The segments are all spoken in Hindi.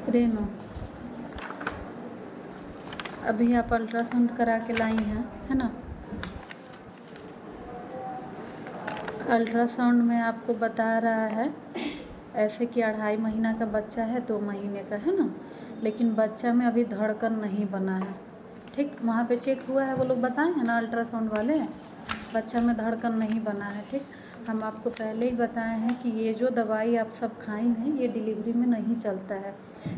रेनो, अभी आप अल्ट्रासाउंड करा के लाई हैं, है ना? अल्ट्रासाउंड में आपको बता रहा है ऐसे कि 2.5 महीना का बच्चा है, 2 महीने का, है ना? लेकिन बच्चा में अभी धड़कन नहीं बना है, ठीक? वहाँ पे चेक हुआ है, वो लोग बताए हैं ना अल्ट्रासाउंड वाले, बच्चा में धड़कन नहीं बना है, ठीक? हम आपको पहले ही बताए हैं कि ये जो दवाई आप सब खाई हैं ये डिलीवरी में नहीं चलता है।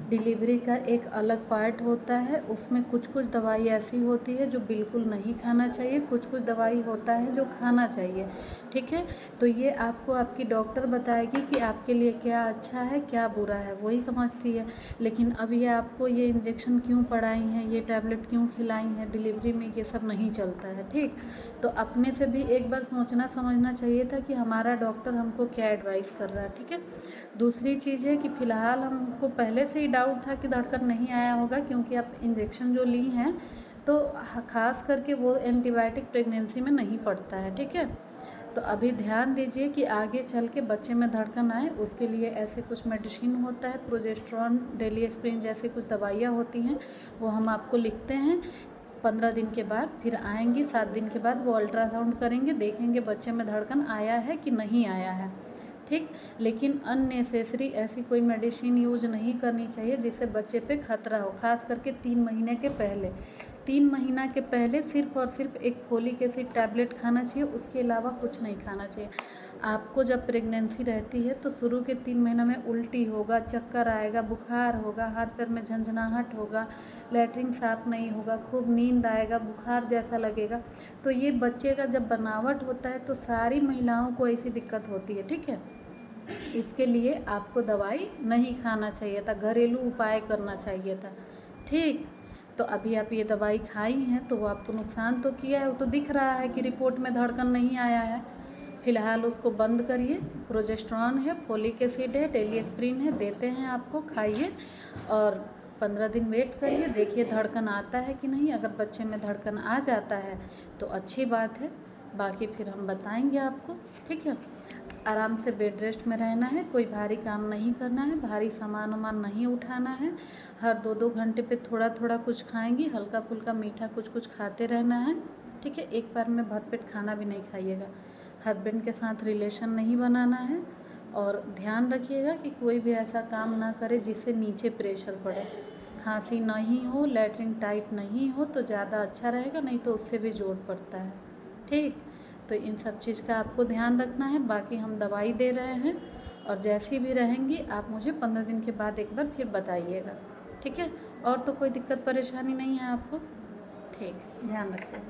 डिलीवरी का एक अलग पार्ट होता है, उसमें कुछ कुछ दवाई ऐसी होती है जो बिल्कुल नहीं खाना चाहिए, कुछ कुछ दवाई होता है जो खाना चाहिए, ठीक है? तो ये आपको आपकी डॉक्टर बताएगी कि आपके लिए क्या अच्छा है क्या बुरा है, वही समझती है। लेकिन अब ये आपको ये इंजेक्शन क्यों पड़ाई हैं, ये टैबलेट क्यों खिलाई हैं, डिलीवरी में ये सब नहीं चलता है, ठीक? तो अपने से भी एक बार सोचना समझना चाहिए था कि हमारा डॉक्टर हमको क्या एडवाइस कर रहा है, ठीक है? दूसरी चीज़ है कि फ़िलहाल हमको पहले से ही डाउट था कि धड़कन नहीं आया होगा, क्योंकि आप इंजेक्शन जो ली हैं तो ख़ास करके वो एंटीबायोटिक प्रेगनेंसी में नहीं पड़ता है, ठीक है? तो अभी ध्यान दीजिए कि आगे चल के बच्चे में धड़कन आए उसके लिए ऐसे कुछ मेडिसिन होता है, प्रोजेस्टेरॉन, डेली एस्पिरिन जैसी कुछ दवाइयाँ होती हैं, वो हम आपको लिखते हैं। 15 दिन के बाद फिर आएंगी, 7 दिन के बाद वो अल्ट्रासाउंड करेंगे, देखेंगे बच्चे में धड़कन आया है कि नहीं आया है, ठीक? लेकिन अननेसेसरी ऐसी कोई मेडिसिन यूज नहीं करनी चाहिए जिससे बच्चे पे खतरा हो, खास करके 3 महीने के पहले। 3 महीना के पहले सिर्फ और सिर्फ एक फोलिक एसिड टैबलेट खाना चाहिए, उसके अलावा कुछ नहीं खाना चाहिए। आपको जब प्रेगनेंसी रहती है तो शुरू के 3 महीना में उल्टी होगा, चक्कर आएगा, बुखार होगा, हाथ पैर में झंझनाहट होगा, लैट्रिन साफ नहीं होगा, खूब नींद आएगा, बुखार जैसा लगेगा। तो ये बच्चे का जब बनावट होता है तो सारी महिलाओं को ऐसी दिक्कत होती है, ठीक है? इसके लिए आपको दवाई नहीं खाना चाहिए था, घरेलू उपाय करना चाहिए था, ठीक? तो अभी आप ये दवाई खाई हैं तो वो आपको नुकसान तो किया है, वो तो दिख रहा है कि रिपोर्ट में धड़कन नहीं आया है। फ़िलहाल उसको बंद करिए, प्रोजेस्टेरॉन है, फोलिक एसिड है, डेली एस्पिरिन है, देते हैं आपको, खाइए और 15 दिन वेट करिए, देखिए धड़कन आता है कि नहीं। अगर बच्चे में धड़कन आ जाता है तो अच्छी बात है, बाकी फिर हम बताएंगे आपको, ठीक है? आराम से बेड रेस्ट में रहना है, कोई भारी काम नहीं करना है, भारी सामान वामान नहीं उठाना है, हर 2-2 घंटे पे थोड़ा थोड़ा कुछ खाएंगी, हल्का फुल्का मीठा कुछ कुछ खाते रहना है, ठीक है? एक बार में भरपेट खाना भी नहीं खाइएगा। हस्बैंड के साथ रिलेशन नहीं बनाना है और ध्यान रखिएगा कि कोई भी ऐसा काम ना करे जिससे नीचे प्रेशर पड़े। खांसी नहीं हो, लैट्रिन टाइट नहीं हो तो ज़्यादा अच्छा रहेगा, नहीं तो उससे भी जोर पड़ता है, ठीक? तो इन सब चीज़ का आपको ध्यान रखना है। बाकी हम दवाई दे रहे हैं और जैसी भी रहेंगी आप मुझे 15 दिन के बाद एक बार फिर बताइएगा, ठीक है? और तो कोई दिक्कत परेशानी नहीं है आपको? ठीक, ध्यान रखिए।